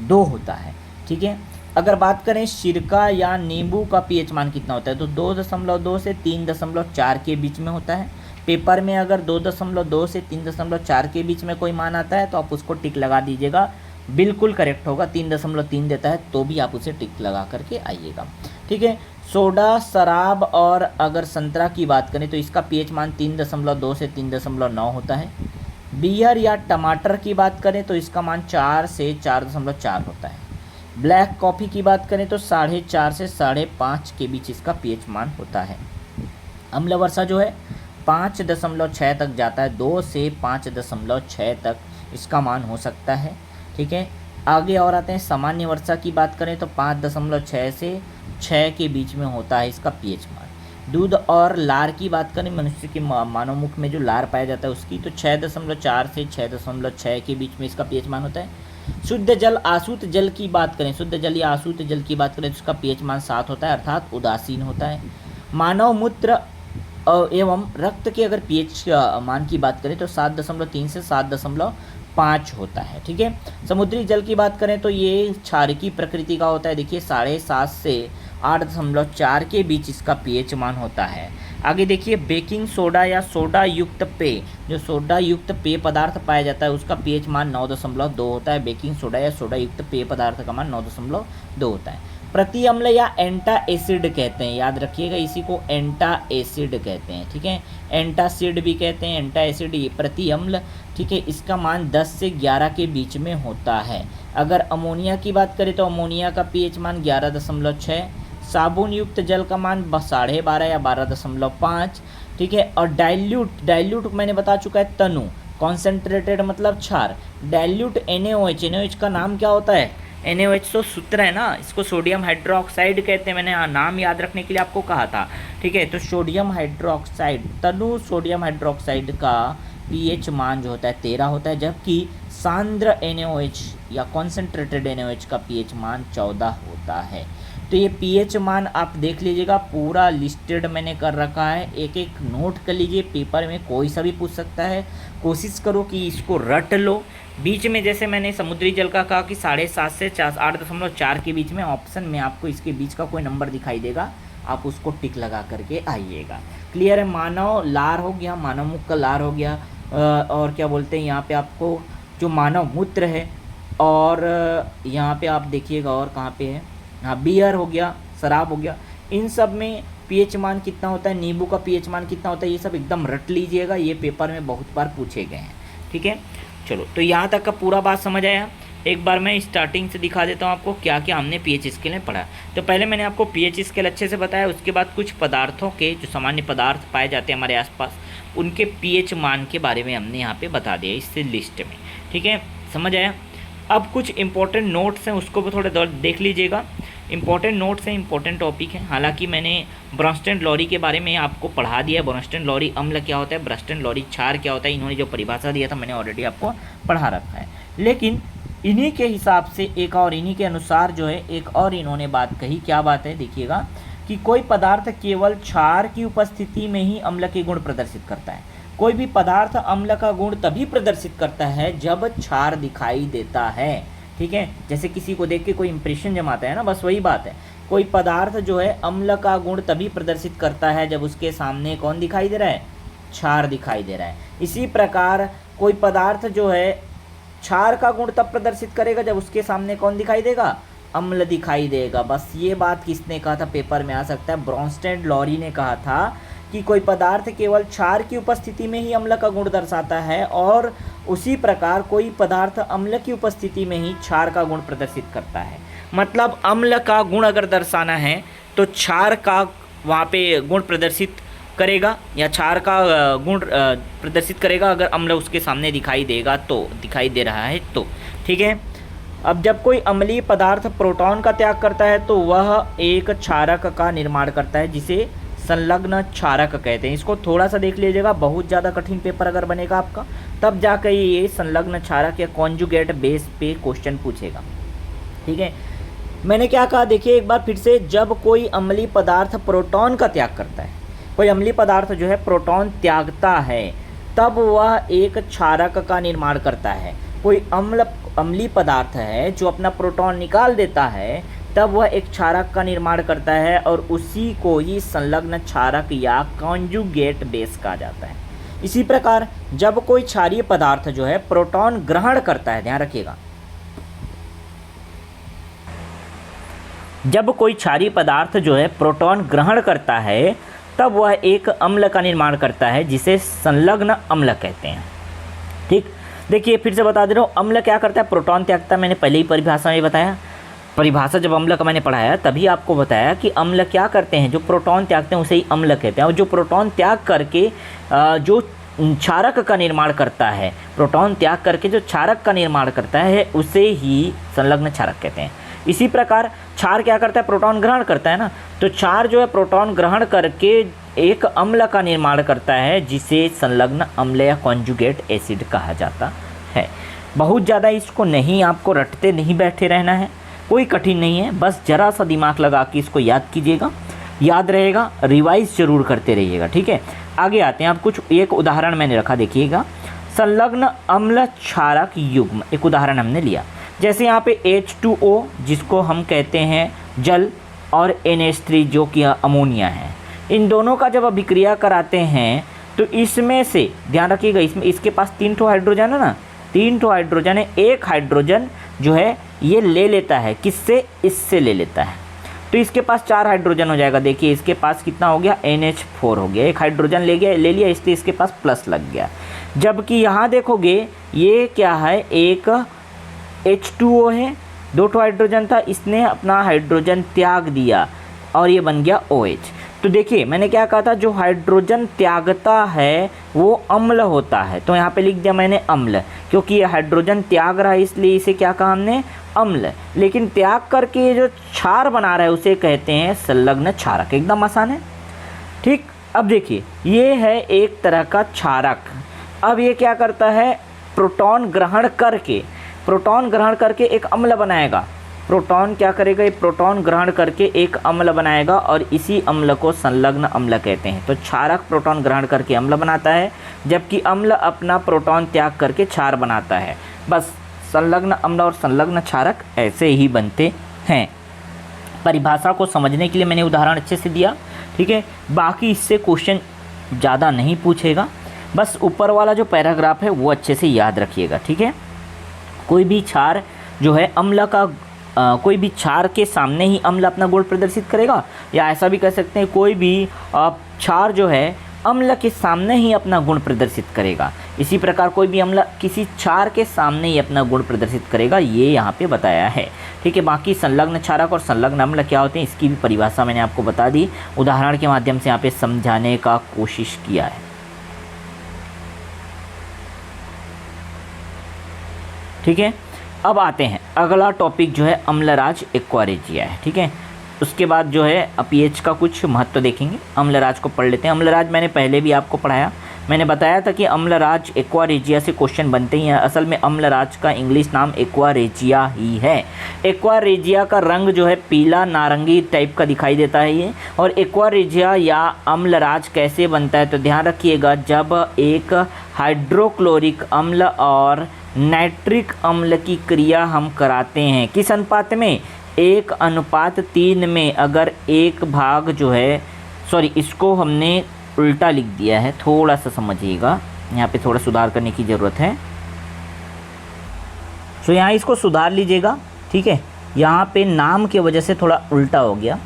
2 होता है। ठीक है, अगर बात करें सिरका या नींबू का पीएच मान कितना होता है तो 2.2 से 3.4 के बीच में होता है। पेपर में अगर 2.2 से 3.4 के बीच में कोई मान आता है तो आप उसको टिक लगा दीजिएगा, बिल्कुल करेक्ट होगा। 3.3 देता है तो भी आप उसे टिक लगा करके आइएगा। ठीक है, सोडा, शराब और अगर संतरा की बात करें तो इसका पीएच मान 3.2 से 3.9 होता है। बियर या टमाटर की बात करें तो इसका मान 4 से 4.4 होता है। ब्लैक कॉफ़ी की बात करें तो 4.5 से 5.5 के बीच इसका पीएच मान होता है। अम्ल वर्षा जो है 5.6 तक जाता है, 2 से 5.6 तक इसका मान हो सकता है। ठीक है, आगे और आते हैं। सामान्य वर्षा की बात करें तो 5.6 से 6 के बीच में होता है इसका पीएच मान। दूध और लार की बात करें, मनुष्य के मानव मुख में जो लार पाया जाता है उसकी, तो 6.4 से 6.6 के बीच में इसका पीएच मान होता है। शुद्ध जल, आसूत जल की बात करें, शुद्ध जल या आसूत जल की बात करें तो उसका पीएच मान 7 होता है, अर्थात उदासीन होता है। मानव मूत्र एवं रक्त के अगर पीएच मान की बात करें तो 7.3 से 7.5 होता है। ठीक है, समुद्री जल की बात करें तो ये क्षारकी प्रकृति का होता है। देखिए 7.5 से 8.4 के बीच इसका पीएच मान होता है। आगे देखिए, बेकिंग सोडा या सोडा युक्त पेय, जो सोडा युक्त पेय पदार्थ पाया जाता है उसका पीएच मान 9.2 होता है। बेकिंग सोडा या सोडा युक्त पेय पदार्थ का मान 9.2 होता है। प्रति अम्ल या एंटा एसिड कहते हैं, याद रखिएगा इसी को एंटा एसिड कहते हैं, ठीक है। एंटासिड भी कहते हैं, एंटा एसिड, ये प्रति अम्ल, ठीक है। इसका मान 10 से 11 के बीच में होता है। अगर अमोनिया की बात करें तो अमोनिया का पीएच मान 11.6, साबुन युक्त जल का मान 12.5 या 12.5, ठीक है। और डाइल्यूट मैंने बता चुका है तनु, कॉन्सेंट्रेटेड मतलब क्षार। डाइल्यूट NaOH का नाम क्या होता है? NaOH तो सूत्र है ना, इसको सोडियम हाइड्रोक्साइड कहते हैं, मैंने नाम याद रखने के लिए आपको कहा था, ठीक है। तो सोडियम हाइड्रोक्साइड, तनु सोडियम हाइड्रोक्साइड का पीएच मान जो होता है 13 होता है, जबकि सांद्र NaOH या कॉन्सेंट्रेटेड NaOH का पीएच मान 14 होता है। तो ये पीएच मान आप देख लीजिएगा, पूरा लिस्टेड मैंने कर रखा है, एक एक नोट कर लीजिए, पेपर में कोई सा भी पूछ सकता है। कोशिश करो कि इसको रट लो। बीच में जैसे मैंने समुद्री जल का कहा कि 7.5 से 8.4 के बीच में, ऑप्शन में आपको इसके बीच का कोई नंबर दिखाई देगा, आप उसको टिक लगा करके आइएगा। क्लियर है? मानव लार हो गया, मानव मुख का लार हो गया, और क्या बोलते हैं यहाँ पे आपको जो मानव मूत्र है, और यहाँ पे आप देखिएगा और कहाँ पे है, हाँ बियर हो गया, शराब हो गया, इन सब में पीएच मान कितना होता है, नींबू का पीएच मान कितना होता है, ये सब एकदम रट लीजिएगा, ये पेपर में बहुत बार पूछे गए हैं, ठीक है। चलो, तो यहाँ तक का पूरा बात समझ आया। एक बार मैं स्टार्टिंग से दिखा देता हूँ आपको क्या क्या हमने पीएच स्केल में पढ़ा। तो पहले मैंने आपको पीएच स्केल अच्छे से बताया, उसके बाद कुछ पदार्थों के जो सामान्य पदार्थ पाए जाते हैं हमारे आसपास, उनके पीएच मान के बारे में हमने यहाँ पे बता दिया इस लिस्ट में, ठीक है, समझ आया। अब कुछ इंपॉर्टेंट नोट्स हैं, उसको भी थोड़ा देख लीजिएगा। इंपॉर्टेंट नोट्स हैं, इंपॉर्टेंट टॉपिक है। हालांकि मैंने ब्रॉन्स्टन लॉरी के बारे में आपको पढ़ा दिया है, ब्रॉन्स्टन लॉरी अम्ल क्या होता है, ब्रॉन्स्टन लॉरी क्षार क्या होता है, इन्होंने जो परिभाषा दिया था मैंने ऑलरेडी आपको पढ़ा रखा है। लेकिन इन्हीं के हिसाब से एक और इन्हीं के अनुसार जो है एक और इन्होंने बात कही, क्या बात है देखिएगा, कि कोई पदार्थ केवल क्षार की उपस्थिति में ही अम्ल के गुण प्रदर्शित करता है। कोई भी पदार्थ अम्ल का गुण तभी प्रदर्शित करता है जब क्षार दिखाई देता है, ठीक है। जैसे किसी को देख के कोई इंप्रेशन जमाता है ना, बस वही बात है। कोई पदार्थ जो है अम्ल का गुण तभी प्रदर्शित करता है जब उसके सामने कौन दिखाई दे रहा है, क्षार दिखाई दे रहा है। इसी प्रकार कोई पदार्थ जो है क्षार का गुण तब प्रदर्शित करेगा जब उसके सामने कौन दिखाई देगा, अम्ल दिखाई देगा। बस ये बात किसने कहा था, पेपर में आ सकता है, ब्रॉन्स्टन लॉरी ने कहा था कि कोई पदार्थ केवल क्षार की उपस्थिति में ही अम्ल का गुण दर्शाता है, और उसी प्रकार कोई पदार्थ अम्ल की उपस्थिति में ही क्षार का गुण प्रदर्शित करता है। मतलब अम्ल का गुण अगर दर्शाना है तो क्षार का वहाँ पे गुण प्रदर्शित करेगा, या क्षार का गुण प्रदर्शित करेगा अगर अम्ल उसके सामने दिखाई देगा, तो दिखाई दे रहा है तो, ठीक है। अब जब कोई अम्लीय पदार्थ प्रोटॉन का त्याग करता है तो वह एक क्षारक का निर्माण करता है, जिसे संलग्न क्षारक कहते हैं। इसको थोड़ा सा देख लीजिएगा, बहुत ज़्यादा कठिन पेपर अगर बनेगा आपका तब जाकर ये संलग्न क्षारक या कॉन्जुगेट बेस पे क्वेश्चन पूछेगा, ठीक है। मैंने क्या कहा देखिए एक बार फिर से, जब कोई अम्लीय पदार्थ प्रोटॉन का त्याग करता है, कोई अम्लीय पदार्थ जो है प्रोटॉन त्यागता है, तब वह एक क्षारक का निर्माण करता है। कोई अम्लीय पदार्थ है जो अपना प्रोटॉन निकाल देता है, तब वह एक क्षारक का निर्माण करता है, और उसी को ही संलग्न क्षारक या कॉन्जुगेट बेस कहा जाता है। इसी प्रकार जब कोई क्षारीय पदार्थ जो है प्रोटॉन ग्रहण करता है, ध्यान रखिएगा, जब कोई क्षारीय पदार्थ जो है प्रोटॉन ग्रहण करता है, तब वह एक अम्ल का निर्माण करता है, जिसे संलग्न अम्ल कहते हैं, ठीक। देखिए फिर से बता दे रहा हूँ, अम्ल क्या करता है, प्रोटॉन त्यागता है। मैंने पहले ही परिभाषा में बताया, परिभाषा जब अम्ल का मैंने पढ़ाया तभी आपको बताया कि अम्ल क्या करते हैं, जो प्रोटॉन त्यागते हैं उसे ही अम्ल कहते हैं। और जो प्रोटॉन त्याग करके जो क्षारक का निर्माण करता है, प्रोटॉन त्याग करके जो क्षारक का निर्माण करता है उसे ही संलग्न क्षारक कहते हैं। इसी प्रकार क्षार क्या करता है, प्रोटॉन ग्रहण करता है ना, तो क्षार जो है प्रोटॉन ग्रहण करके एक अम्ल का निर्माण करता है, जिसे संलग्न अम्ल या कॉन्जुगेट एसिड कहा जाता है। बहुत ज़्यादा इसको नहीं, आपको रटते नहीं बैठे रहना है, कोई कठिन नहीं है, बस ज़रा सा दिमाग लगा के इसको याद कीजिएगा, याद रहेगा, रिवाइज जरूर करते रहिएगा, ठीक है। आगे आते हैं, आप कुछ एक उदाहरण मैंने रखा देखिएगा, संलग्न अम्ल क्षारक युग्म, एक उदाहरण हमने लिया। जैसे यहाँ पे H2O जिसको हम कहते हैं जल, और NH3 जो कि अमोनिया है, इन दोनों का जब अभिक्रिया कराते हैं तो इसमें से ध्यान रखिएगा, इसमें इसके पास 3 ठो हाइड्रोजन है ना, 3 ठो हाइड्रोजन है, एक हाइड्रोजन जो है ये ले लेता है, किससे, इससे ले लेता है। तो इसके पास 4 हाइड्रोजन हो जाएगा। देखिए इसके पास कितना हो गया, NH4 हो गया, एक हाइड्रोजन ले लिया, इसलिए इसके पास प्लस लग गया। जबकि यहाँ देखोगे ये क्या है, एक H2O है, 2 हाइड्रोजन था, इसने अपना हाइड्रोजन त्याग दिया और ये बन गया OH। तो देखिए मैंने क्या कहा था, जो हाइड्रोजन त्यागता है वो अम्ल होता है, तो यहाँ पे लिख दिया मैंने अम्ल, क्योंकि ये हाइड्रोजन त्याग रहा है इसलिए इसे क्या कहा हमने, अम्ल। लेकिन त्याग करके ये जो क्षार बना रहा है उसे कहते हैं संलग्न क्षारक। एकदम आसान है, ठीक। अब देखिए ये है एक तरह का क्षारक। अब ये क्या करता है, प्रोटॉन ग्रहण करके एक अम्ल बनाएगा। प्रोटॉन क्या करेगा, ये प्रोटॉन ग्रहण करके एक अम्ल बनाएगा और इसी अम्ल को संलग्न अम्ल कहते हैं। तो क्षारक प्रोटॉन ग्रहण करके अम्ल बनाता है, जबकि अम्ल अपना प्रोटॉन त्याग करके क्षार बनाता है। बस संलग्न अम्ल और संलग्न क्षारक ऐसे ही बनते हैं। परिभाषा को समझने के लिए मैंने उदाहरण अच्छे से दिया, ठीक है। बाकी इससे क्वेश्चन ज़्यादा नहीं पूछेगा, बस ऊपर वाला जो पैराग्राफ है वो अच्छे से याद रखिएगा, ठीक है। कोई भी क्षार जो है अम्ल का कोई भी क्षार के सामने ही अम्ल अपना गुण प्रदर्शित करेगा, या ऐसा भी कह सकते हैं कोई भी क्षार जो है अम्ल के सामने ही अपना गुण प्रदर्शित करेगा। इसी प्रकार कोई भी अम्ल किसी क्षार के सामने ही अपना गुण प्रदर्शित करेगा, ये यहाँ पे बताया है, ठीक है। बाकी संलग्न क्षारक और संलग्न अम्ल क्या होते हैं इसकी भी परिभाषा मैंने आपको बता दी, उदाहरण के माध्यम से यहाँ पे समझाने का कोशिश किया है, ठीक है। अब आते हैं अगला टॉपिक जो है अम्लराज एक्वारेजिया है, ठीक है। उसके बाद जो है पीएच का कुछ महत्व देखेंगे। अम्लराज को पढ़ लेते हैं। अम्लराज मैंने पहले भी आपको पढ़ाया, मैंने बताया था कि अम्लराज एक्वारेजिया से क्वेश्चन बनते ही हैं। असल में अम्लराज का इंग्लिश नाम एक्वारेजिया ही है। एक्वारेजिया का रंग जो है पीला नारंगी टाइप का दिखाई देता है ये। और एक्वारेजिया या अम्लराज कैसे बनता है, तो ध्यान रखिएगा, जब एक हाइड्रोक्लोरिक अम्ल और नाइट्रिक अम्ल की क्रिया हम कराते हैं, किस अनुपात में, 1:3 में। अगर एक भाग जो है, सॉरी इसको हमने उल्टा लिख दिया है, थोड़ा सा समझिएगा, यहाँ पे थोड़ा सुधार करने की ज़रूरत है। तो यहाँ इसको सुधार लीजिएगा, ठीक है। यहाँ पे नाम के वजह से थोड़ा उल्टा हो गया।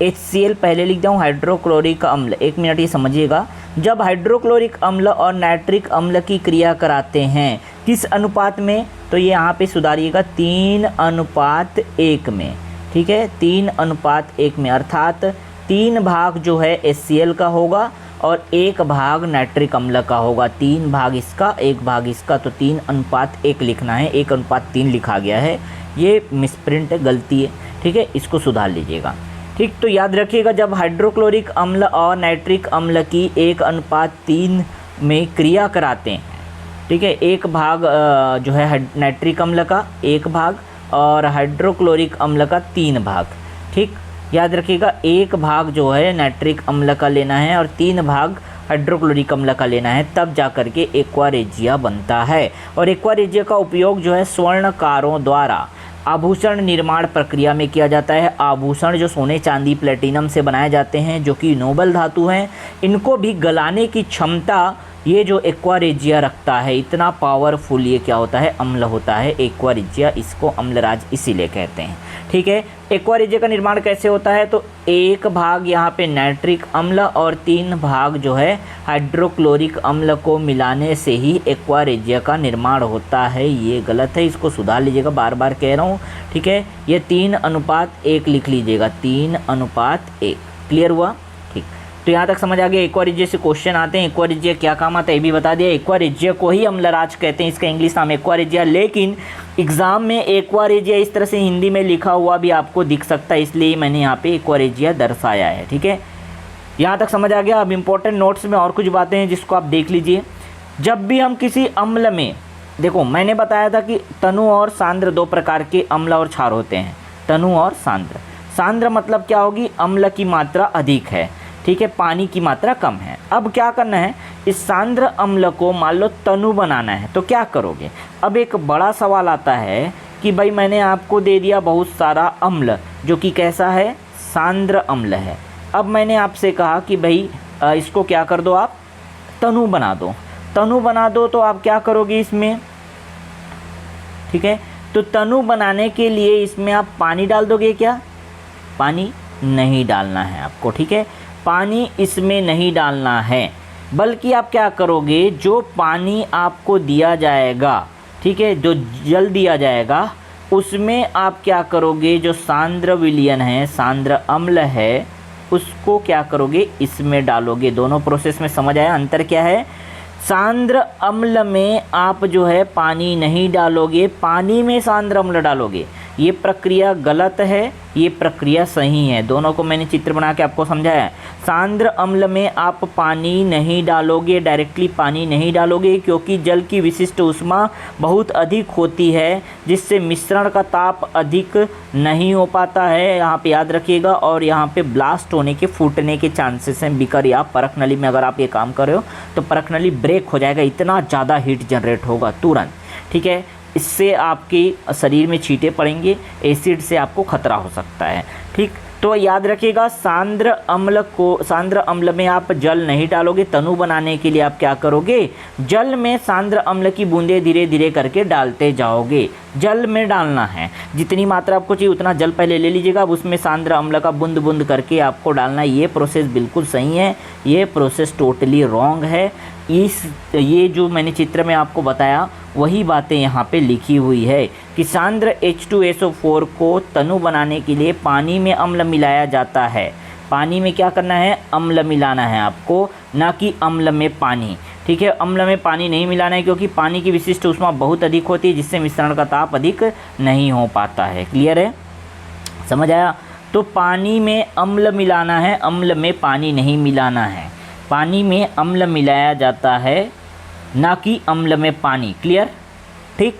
HCl पहले लिख दिया हूँ, हाइड्रोक्लोरिक अम्ल। 1 मिनट ये समझिएगा, जब हाइड्रोक्लोरिक अम्ल और नाइट्रिक अम्ल की क्रिया कराते हैं किस अनुपात में, तो ये यहाँ पे सुधारिएगा 3:1 में, ठीक है। 3:1 में, अर्थात 3 भाग जो है HCl का होगा और 1 भाग नाइट्रिक अम्ल का होगा। 3 भाग इसका, 1 भाग इसका, तो 3:1 लिखना है, 1:3 लिखा गया है, ये मिसप्रिंट है, गलती है, ठीक है। इसको सुधार लीजिएगा, ठीक। तो याद रखिएगा, जब हाइड्रोक्लोरिक अम्ल और नाइट्रिक अम्ल की 1:3 में क्रिया कराते हैं, ठीक है, 1 भाग जो है नाइट्रिक अम्ल का 1 भाग और हाइड्रोक्लोरिक अम्ल का 3 भाग, ठीक। याद रखिएगा 1 भाग जो है नाइट्रिक अम्ल का लेना है और 3 भाग हाइड्रोक्लोरिक अम्ल का लेना है, तब जा कर के एक्वारेजिया बनता है। और एक्वारेजिया का उपयोग जो है स्वर्णकारों द्वारा आभूषण निर्माण प्रक्रिया में किया जाता है। आभूषण जो सोने चांदी प्लेटिनम से बनाए जाते हैं, जो कि नोबल धातु हैं, इनको भी गलाने की क्षमता ये जो एक्वारेजिया रखता है। इतना पावरफुल ये क्या होता है, अम्ल होता है एक्वारेजिया, इसको अम्लराज इसीलिए कहते हैं, ठीक है। एक्वारेजिया का निर्माण कैसे होता है, तो 1 भाग यहाँ पे नाइट्रिक अम्ल और 3 भाग जो है हाइड्रोक्लोरिक अम्ल को मिलाने से ही एक्वारेजिया का निर्माण होता है। ये गलत है, इसको सुधार लीजिएगा, बार बार कह रहा हूँ, ठीक है। ये 3:1 लिख लीजिएगा, 3:1। क्लियर हुआ, ठीक। तो यहाँ तक समझ आ गया। एक्वारेजिया से क्वेश्चन आते हैं, एक्वारेजिया क्या काम आता है ये भी बता दिया। एक्वारेजिया को ही अम्लराज कहते हैं, इसका इंग्लिश नाम एक्वारेजिया, लेकिन एग्ज़ाम में एक्वारेजिया इस तरह से हिंदी में लिखा हुआ भी आपको दिख सकता है, इसलिए मैंने यहाँ पे एक्वारेजिया दर्शाया है, ठीक है। यहाँ तक समझ आ गया। अब इम्पोर्टेंट नोट्स में और कुछ बातें हैं जिसको आप देख लीजिए। जब भी हम किसी अम्ल में, देखो मैंने बताया था कि तनु और सांद्र 2 प्रकार के अम्ल और क्षार होते हैं, तनु और सांद्र। सांद्र मतलब क्या होगी, अम्ल की मात्रा अधिक है, ठीक है, पानी की मात्रा कम है। अब क्या करना है, इस सांद्र अम्ल को मान लो तनु बनाना है, तो क्या करोगे। अब एक बड़ा सवाल आता है कि भाई मैंने आपको दे दिया बहुत सारा अम्ल जो कि कैसा है, सांद्र अम्ल है। अब मैंने आपसे कहा कि भाई इसको क्या कर दो, आप तनु बना दो। तनु बना दो तो आप क्या करोगे इसमें, ठीक है। तो तनु बनाने के लिए इसमें आप पानी डाल दोगे, क्या पानी, नहीं डालना है आपको, ठीक है। पानी इसमें नहीं डालना है, बल्कि आप क्या करोगे, जो पानी आपको दिया जाएगा, ठीक है, जो जल दिया जाएगा उसमें आप क्या करोगे, जो सांद्र विलयन है, सांद्र अम्ल है, उसको क्या करोगे, इसमें डालोगे। दोनों प्रोसेस में समझ आया अंतर क्या है। सांद्र अम्ल में आप जो है पानी नहीं डालोगे, पानी में सांद्र अम्ल डालोगे। ये प्रक्रिया गलत है, ये प्रक्रिया सही है। दोनों को मैंने चित्र बना के आपको समझाया है। सांद्र अम्ल में आप पानी नहीं डालोगे, डायरेक्टली पानी नहीं डालोगे, क्योंकि जल की विशिष्ट ऊष्मा बहुत अधिक होती है, जिससे मिश्रण का ताप अधिक नहीं हो पाता है, यहाँ पे याद रखिएगा। और यहाँ पे ब्लास्ट होने के, फूटने के चांसेस हैं बीकर या परख नली में। अगर आप ये काम कर रहे हो तो परख नली ब्रेक हो जाएगा, इतना ज़्यादा हीट जनरेट होगा तुरंत, ठीक है। इससे आपके शरीर में छींटे पड़ेंगे, एसिड से आपको खतरा हो सकता है, ठीक। तो याद रखिएगा, सांद्र अम्ल में आप जल नहीं डालोगे। तनु बनाने के लिए आप क्या करोगे, जल में सांद्र अम्ल की बूंदें धीरे धीरे करके डालते जाओगे। जल में डालना है, जितनी मात्रा आपको चाहिए उतना जल पहले ले लीजिएगा, अब उसमें सांद्र अम्ल का बूंद बूंद करके आपको डालना है। ये प्रोसेस बिल्कुल सही है, ये प्रोसेस टोटली रॉन्ग है। ये जो मैंने चित्र में आपको बताया वही बातें यहाँ पे लिखी हुई है कि सांद्र H2SO4 को तनु बनाने के लिए पानी में अम्ल मिलाया जाता है। पानी में क्या करना है, अम्ल मिलाना है आपको, ना कि अम्ल में पानी, ठीक है। अम्ल में पानी नहीं मिलाना है, क्योंकि पानी की विशिष्ट ऊष्मा बहुत अधिक होती है, जिससे मिश्रण का ताप अधिक नहीं हो पाता है। क्लियर है, समझ आया। तो पानी में अम्ल मिलाना है, अम्ल में पानी नहीं मिलाना है। पानी में अम्ल मिलाया जाता है, ना कि अम्ल में पानी। क्लियर, ठीक,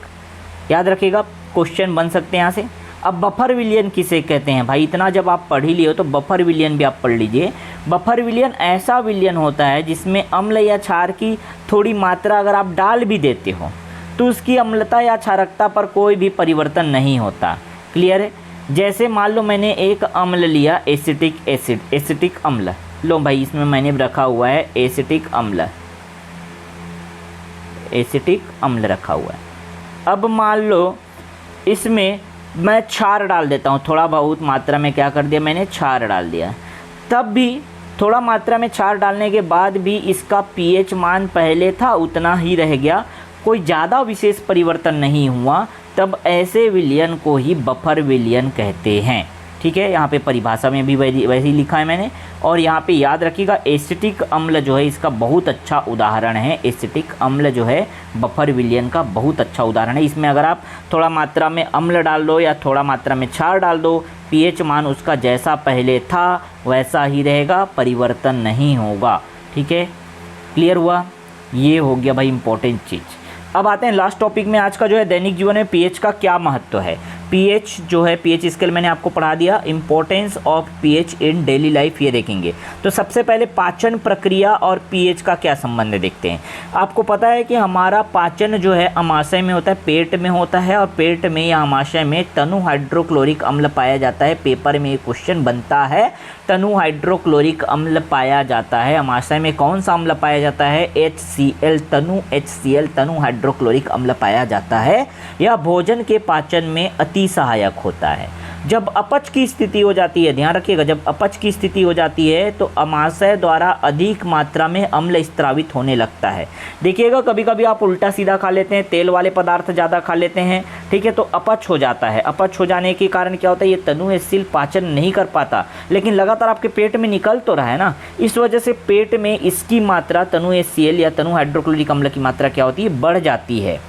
याद रखिएगा। क्वेश्चन बन सकते हैं यहाँ से। अब बफर विलयन किसे कहते हैं भाई, इतना जब आप पढ़ ही लिए हो तो बफर विलयन भी आप पढ़ लीजिए। बफर विलयन ऐसा विलयन होता है जिसमें अम्ल या क्षार की थोड़ी मात्रा अगर आप डाल भी देते हो तो उसकी अम्लता या क्षारकता पर कोई भी परिवर्तन नहीं होता। क्लियर है। जैसे मान लो मैंने एक अम्ल लिया, एसिटिक एसिड, एसिटिक अम्ल लो भाई, इसमें मैंने रखा हुआ है एसिटिक अम्ल, एसिटिक अम्ल रखा हुआ है। अब मान लो इसमें मैं क्षार डाल देता हूँ, थोड़ा बहुत मात्रा में क्या कर दिया मैंने, क्षार डाल दिया। तब भी थोड़ा मात्रा में क्षार डालने के बाद भी इसका पीएच मान पहले था उतना ही रह गया, कोई ज़्यादा विशेष परिवर्तन नहीं हुआ, तब ऐसे विलयन को ही बफर विलयन कहते हैं। ठीक है, यहाँ पे परिभाषा में भी वैसे ही लिखा है मैंने। और यहाँ पे याद रखिएगा, एसिटिक अम्ल जो है इसका बहुत अच्छा उदाहरण है। एसिटिक अम्ल जो है बफर विलयन का बहुत अच्छा उदाहरण है। इसमें अगर आप थोड़ा मात्रा में अम्ल डाल दो या थोड़ा मात्रा में क्षार डाल दो, पीएच मान उसका जैसा पहले था वैसा ही रहेगा, परिवर्तन नहीं होगा। ठीक है, क्लियर हुआ। ये हो गया भाई इंपॉर्टेंट चीज़। अब आते हैं लास्ट टॉपिक में आज का, जो है दैनिक जीवन में पीएच का क्या महत्व है। पीएच जो है, पीएच स्केल मैंने आपको पढ़ा दिया। Importance of pH in daily life ये देखेंगे। तो सबसे पहले पाचन प्रक्रिया और पीएच का क्या संबंध है देखते हैं। आपको पता है कि हमारा पाचन जो है अमाशय में होता है, पेट में होता है, और पेट में या अमाशय में तनु हाइड्रोक्लोरिक अम्ल पाया जाता है। पेपर में ये क्वेश्चन बनता है, तनु हाइड्रोक्लोरिक अम्ल पाया जाता है। अमाशय में कौन सा अम्ल पाया जाता है, HCl, तनु HCl, तनु हाइड्रोक्लोरिक अम्ल पाया जाता है। यह भोजन के पाचन में अति सहायक होता है। जब अपच की स्थिति हो जाती है, ध्यान रखिएगा, जब अपच की स्थिति हो जाती है तो अमाशय द्वारा अधिक मात्रा में अम्ल स्त्रावित होने लगता है। देखिएगा, कभी कभी आप उल्टा सीधा खा लेते हैं, तेल वाले पदार्थ ज़्यादा खा लेते हैं, ठीक है, तो अपच हो जाता है। अपच हो जाने के कारण क्या होता है, ये तनु HCl पाचन नहीं कर पाता, लेकिन लगातार आपके पेट में निकल तो रहा है ना। इस वजह से पेट में इसकी मात्रा, तनु HCl या तनु हाइड्रोक्लोरिक अम्ल की मात्रा क्या होती है, बढ़ जाती है।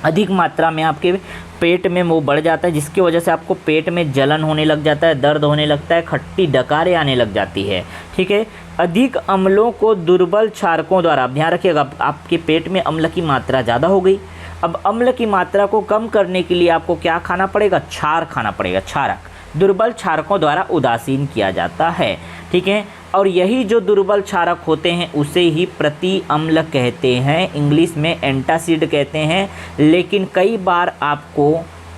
अधिक मात्रा में आपके पेट में वो बढ़ जाता है, जिसकी वजह से आपको पेट में जलन होने लग जाता है, दर्द होने लगता है, खट्टी डकारें आने लग जाती है। ठीक है, अधिक अम्लों को दुर्बल क्षारकों द्वारा, ध्यान रखिएगा, आपके पेट में अम्ल की मात्रा ज़्यादा हो गई। अब अम्ल की मात्रा को कम करने के लिए आपको क्या खाना पड़ेगा, क्षार खाना पड़ेगा। क्षारक दुर्बल क्षारकों द्वारा उदासीन किया जाता है। ठीक है, और यही जो दुर्बल क्षारक होते हैं उसे ही प्रति अम्ल कहते हैं, इंग्लिश में एंटासिड कहते हैं। लेकिन कई बार आपको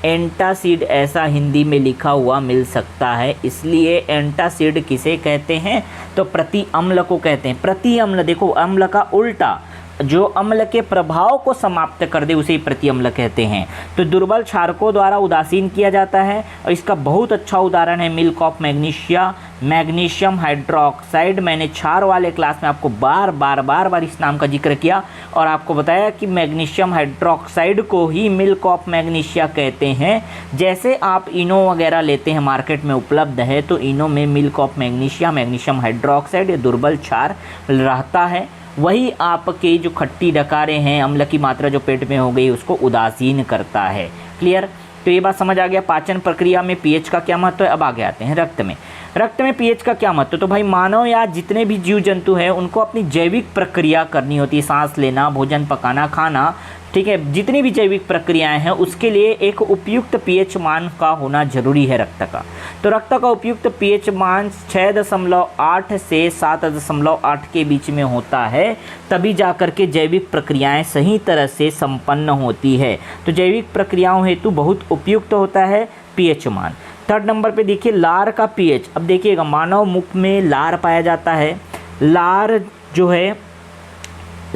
एंटासिड ऐसा हिंदी में लिखा हुआ मिल सकता है, इसलिए एंटासिड किसे कहते हैं, तो प्रति अम्ल को कहते हैं। प्रति अम्ल, देखो अम्ल का उल्टा, जो अम्ल के प्रभाव को समाप्त कर दे उसे ही प्रतिअम्ल कहते हैं। तो दुर्बल क्षारकों द्वारा उदासीन किया जाता है और इसका बहुत अच्छा उदाहरण है milk of magnesia, magnesium hydroxide. मैंने क्षार वाले क्लास में आपको बार बार इस नाम का जिक्र किया और आपको बताया कि मैग्नीशियम हाइड्रोक्साइड को ही मिल्क ऑफ मैग्नीशिया कहते हैं। जैसे आप इनो वगैरह लेते हैं मार्केट में उपलब्ध है, तो इनो में milk of magnesia, magnesium hydroxide या दुर्बल क्षार रहता है। वही आपके जो खट्टी डकारें हैं, अम्ल की मात्रा जो पेट में हो गई उसको उदासीन करता है। क्लियर? तो ये बात समझ आ गया। पाचन प्रक्रिया में पीएच का क्या महत्व है। अब आगे आते हैं रक्त में। रक्त में पीएच का क्या महत्व। तो भाई मानव या जितने भी जीव जंतु हैं उनको अपनी जैविक प्रक्रिया करनी होती है, सांस लेना, भोजन पकाना, खाना, ठीक है, जितनी भी जैविक प्रक्रियाएं हैं उसके लिए एक उपयुक्त पीएच मान का होना जरूरी है रक्त का। तो रक्त का उपयुक्त पीएच मान 6.8 से 7.8 के बीच में होता है, तभी जाकर के जैविक प्रक्रियाएं सही तरह से संपन्न होती है। तो जैविक प्रक्रियाओं हेतु बहुत उपयुक्त होता है पीएच मान। थर्ड नंबर पे देखिए लार का पीएच। अब देखिएगा मानव मुख में लार पाया जाता है। लार जो है,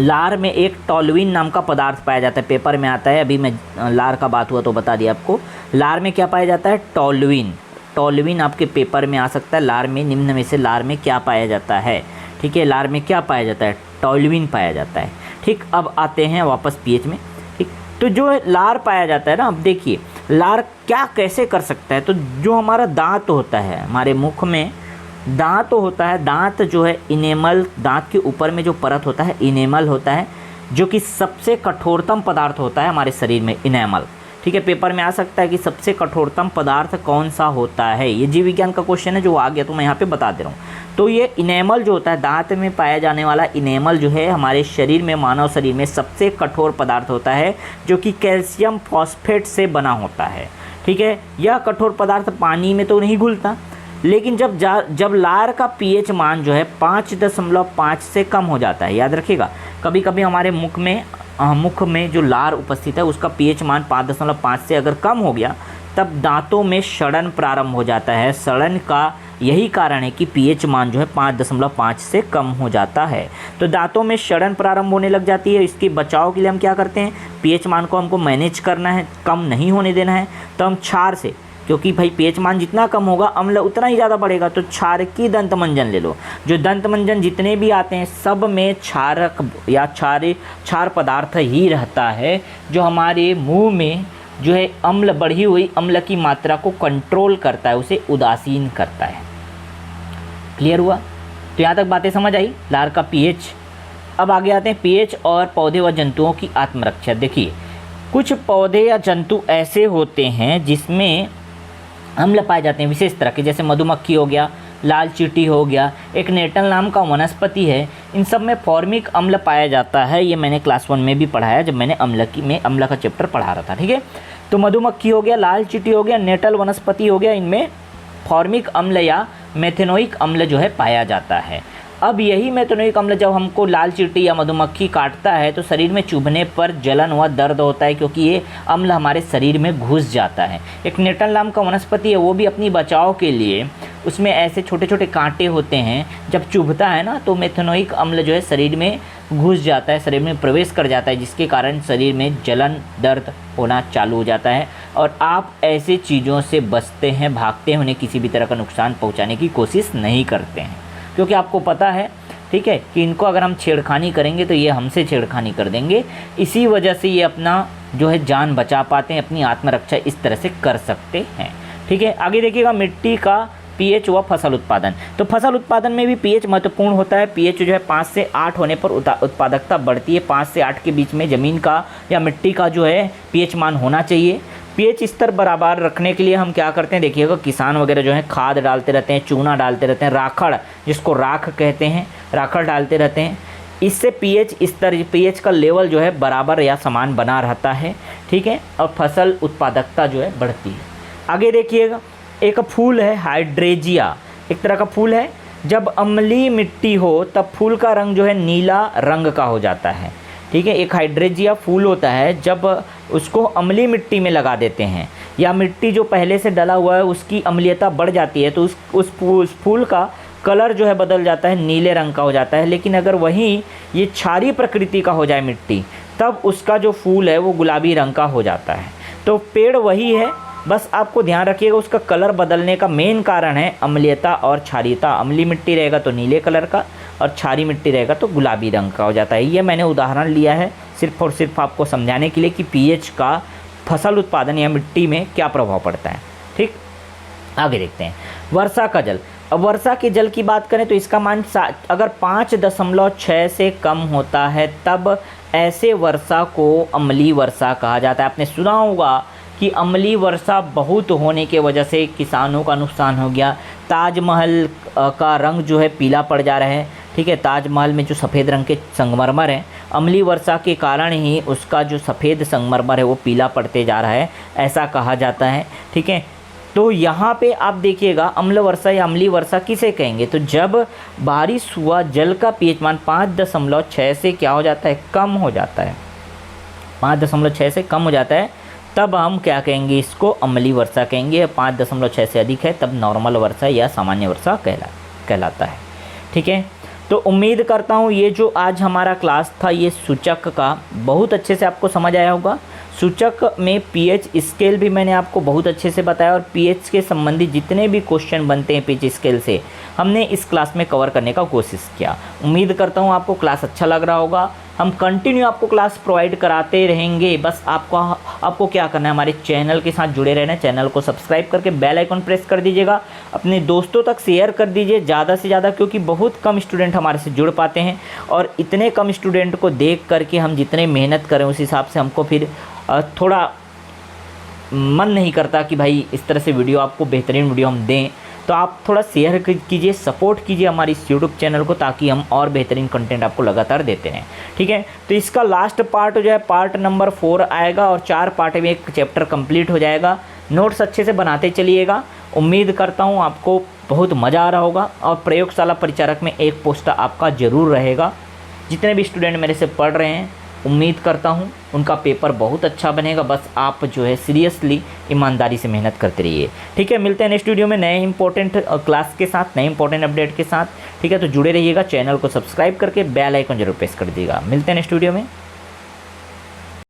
लार में एक टोल्यूइन नाम का पदार्थ पाया जाता है, पेपर में आता है। अभी मैं लार का बात हुआ तो बता दिया आपको। लार में क्या पाया जाता है, टोल्यूइन। टोल्यूइन आपके पेपर में आ सकता है। लार में निम्न में से लार में क्या पाया जाता है, ठीक है, लार में क्या पाया जाता है, टोल्यूइन पाया जाता है। ठीक, अब आते हैं वापस पीएच में। ठीक, तो जो लार पाया जाता है ना, अब देखिए लार क्या कैसे कर सकता है। तो जो हमारा दांत होता है, हमारे मुख में दांत होता है, दांत जो है इनेमल, दांत के ऊपर में जो परत होता है इनेमल होता है, जो कि सबसे कठोरतम पदार्थ होता है हमारे शरीर में, इनेमल। ठीक है, पेपर में आ सकता है कि सबसे कठोरतम पदार्थ कौन सा होता है। ये जीव विज्ञान का क्वेश्चन है जो आ गया, तो मैं यहाँ पे बता दे रहा हूँ। तो ये इनेमल जो होता है, दांत में पाया जाने वाला इनेमल जो है हमारे शरीर में, मानव शरीर में सबसे कठोर पदार्थ होता है, जो कि कैल्शियम फॉस्फेट से बना होता है। ठीक है, यह कठोर पदार्थ पानी में तो नहीं घुलता, लेकिन जब लार का पीएच मान जो है 5.5 से कम हो जाता है, याद रखिएगा, कभी कभी हमारे मुख में जो लार उपस्थित है उसका पीएच मान 5.5 से अगर कम हो गया, तब दांतों में सड़न प्रारंभ हो जाता है। सड़न का यही कारण है कि पीएच मान जो है 5.5 से कम हो जाता है। तो दांतों में सड़न प्रारंभ होने लग जाती है। इसके बचाव के लिए हम क्या करते हैं, पीएच मान को हमको मैनेज करना है, कम नहीं होने देना है, तो हम क्षार से, क्योंकि भाई पीएच मान जितना कम होगा अम्ल उतना ही ज़्यादा बढ़ेगा, तो क्षारकी दंतमंजन ले लो। जो दंतमंजन जितने भी आते हैं सब में क्षारक या क्षार पदार्थ ही रहता है, जो हमारे मुंह में जो है अम्ल, बढ़ी हुई अम्ल की मात्रा को कंट्रोल करता है, उसे उदासीन करता है। क्लियर हुआ? तो यहाँ तक बातें समझ आई, लार का पीएच। अब आगे आते हैं पीएच और पौधे व जंतुओं की आत्मरक्षा। देखिए कुछ पौधे या जंतु ऐसे होते हैं जिसमें अम्ल पाए जाते हैं विशेष तरह के, जैसे मधुमक्खी हो गया, लाल चींटी हो गया, एक नेटल नाम का वनस्पति है, इन सब में फॉर्मिक अम्ल पाया जाता है। ये मैंने क्लास 1 में भी पढ़ाया जब मैंने अम्ल का चैप्टर पढ़ा रहा था। ठीक है, तो मधुमक्खी हो गया, लाल चींटी हो गया, नेटल वनस्पति हो गया, इनमें फॉर्मिक अम्ल या मेथेनोइक अम्ल जो है पाया जाता है। अब यही मेथेनोइक अम्ल जब हमको लाल चींटी या मधुमक्खी काटता है तो शरीर में चुभने पर जलन व दर्द होता है, क्योंकि ये अम्ल हमारे शरीर में घुस जाता है। एक नेटल नाम का वनस्पति है, वो भी अपनी बचाव के लिए, उसमें ऐसे छोटे छोटे कांटे होते हैं, जब चुभता है ना तो मेथेनोइक अम्ल जो है शरीर में घुस जाता है, शरीर में प्रवेश कर जाता है, जिसके कारण शरीर में जलन दर्द होना चालू हो जाता है और आप ऐसे चीज़ों से बचते हैं, भागते हैं, उन्हें किसी भी तरह का नुकसान पहुँचाने की कोशिश नहीं करते हैं, क्योंकि आपको पता है, ठीक है, कि इनको अगर हम छेड़खानी करेंगे तो ये हमसे छेड़खानी कर देंगे। इसी वजह से ये अपना जो है जान बचा पाते हैं, अपनी आत्मरक्षा इस तरह से कर सकते हैं। ठीक है, आगे देखिएगा मिट्टी का पीएच व फसल उत्पादन। तो फसल उत्पादन में भी पीएच महत्वपूर्ण होता है। पीएच जो है 5 से 8 होने पर उत्पादकता बढ़ती है। 5 से 8 के बीच में ज़मीन का या मिट्टी का जो है पीएच मान होना चाहिए। पीएच स्तर बराबर रखने के लिए हम क्या करते हैं, देखिएगा किसान वगैरह जो है खाद डालते रहते हैं, चूना डालते रहते हैं, राखड़ जिसको राख कहते हैं, राखड़ डालते रहते हैं। इससे पीएच का लेवल जो है बराबर या समान बना रहता है। ठीक है, और फसल उत्पादकता जो है बढ़ती है। आगे देखिएगा एक फूल है हाइड्रेजिया, एक तरह का फूल है। जब अम्लीय मिट्टी हो तब फूल का रंग जो है नीला रंग का हो जाता है। ठीक है, एक हाइड्रेजिया फूल होता है, जब उसको अम्लीय मिट्टी में लगा देते हैं या मिट्टी जो पहले से डला हुआ है उसकी अम्लीयता बढ़ जाती है तो उस फूल का कलर जो है बदल जाता है, नीले रंग का हो जाता है। लेकिन अगर वहीं ये क्षारीय प्रकृति का हो जाए मिट्टी, तब उसका जो फूल है वो गुलाबी रंग का हो जाता है। तो पेड़ वही है, बस आपको ध्यान रखिएगा उसका कलर बदलने का मेन कारण है अम्लीयता और क्षारीयता। अम्लीय मिट्टी रहेगा तो नीले कलर का और क्षारीय मिट्टी रहेगा तो गुलाबी रंग का हो जाता है। ये मैंने उदाहरण लिया है सिर्फ और सिर्फ आपको समझाने के लिए कि पीएच का फसल उत्पादन या मिट्टी में क्या प्रभाव पड़ता है। ठीक, आगे देखते हैं वर्षा का जल। अब वर्षा के जल की बात करें तो इसका मान अगर 5.6 से कम होता है तब ऐसे वर्षा को अम्लीय वर्षा कहा जाता है। आपने सुना होगा कि अम्लीय वर्षा बहुत होने के वजह से किसानों का नुकसान हो गया। ताजमहल का रंग जो है पीला पड़ जा रहा है। ठीक है, ताजमहल में जो सफ़ेद रंग के संगमरमर हैं, अम्लीय वर्षा के कारण ही उसका जो सफ़ेद संगमरमर है वो पीला पड़ते जा रहा है, ऐसा कहा जाता है। ठीक है, तो यहाँ पे आप देखिएगा अम्ल वर्षा या अम्लीय वर्षा किसे कहेंगे, तो जब बारिश हुआ जल का पीएच मान 5.6 से क्या हो जाता है, कम हो जाता है, 5.6 से कम हो जाता है, तब हम क्या कहेंगे, इसको अम्लीय वर्षा कहेंगे। 5.6 से अधिक है तब नॉर्मल वर्षा या सामान्य वर्षा कहलाता है। ठीक है, तो उम्मीद करता हूँ ये जो आज हमारा क्लास था ये सूचक का बहुत अच्छे से आपको समझ आया होगा। सूचक में पीएच स्केल भी मैंने आपको बहुत अच्छे से बताया और पीएच के संबंधी जितने भी क्वेश्चन बनते हैं पीएच स्केल से हमने इस क्लास में कवर करने का कोशिश किया। उम्मीद करता हूँ आपको क्लास अच्छा लग रहा होगा। हम कंटिन्यू आपको क्लास प्रोवाइड कराते रहेंगे। बस आपको क्या करना है, हमारे चैनल के साथ जुड़े रहना है। चैनल को सब्सक्राइब करके बेल आइकन प्रेस कर दीजिएगा, अपने दोस्तों तक शेयर कर दीजिए ज़्यादा से ज़्यादा, क्योंकि बहुत कम स्टूडेंट हमारे से जुड़ पाते हैं और इतने कम स्टूडेंट को देख करके हम जितने मेहनत करें उस हिसाब से हमको फिर थोड़ा मन नहीं करता कि भाई इस तरह से वीडियो आपको बेहतरीन वीडियो हम दें। तो आप थोड़ा शेयर कीजिए, सपोर्ट कीजिए हमारी इस यूट्यूब चैनल को, ताकि हम और बेहतरीन कंटेंट आपको लगातार देते रहें। ठीक है, तो इसका लास्ट पार्ट जो है पार्ट नंबर 4 आएगा और 4 पार्ट में एक चैप्टर कंप्लीट हो जाएगा। नोट्स अच्छे से बनाते चलिएगा। उम्मीद करता हूँ आपको बहुत मज़ा आ रहा होगा और प्रयोगशाला परिचारक में एक पोस्ट आपका ज़रूर रहेगा। जितने भी स्टूडेंट मेरे से पढ़ रहे हैं उम्मीद करता हूँ उनका पेपर बहुत अच्छा बनेगा। बस आप जो है सीरियसली ईमानदारी से मेहनत करते रहिए। ठीक है, मिलते हैं नेक्स्ट वीडियो में नए इंपॉर्टेंट क्लास के साथ, नए इंपॉर्टेंट अपडेट के साथ। ठीक है, तो जुड़े रहिएगा, चैनल को सब्सक्राइब करके बेल आइकन जरूर प्रेस कर दीजिएगा। मिलते हैं नेक्स्ट वीडियो में।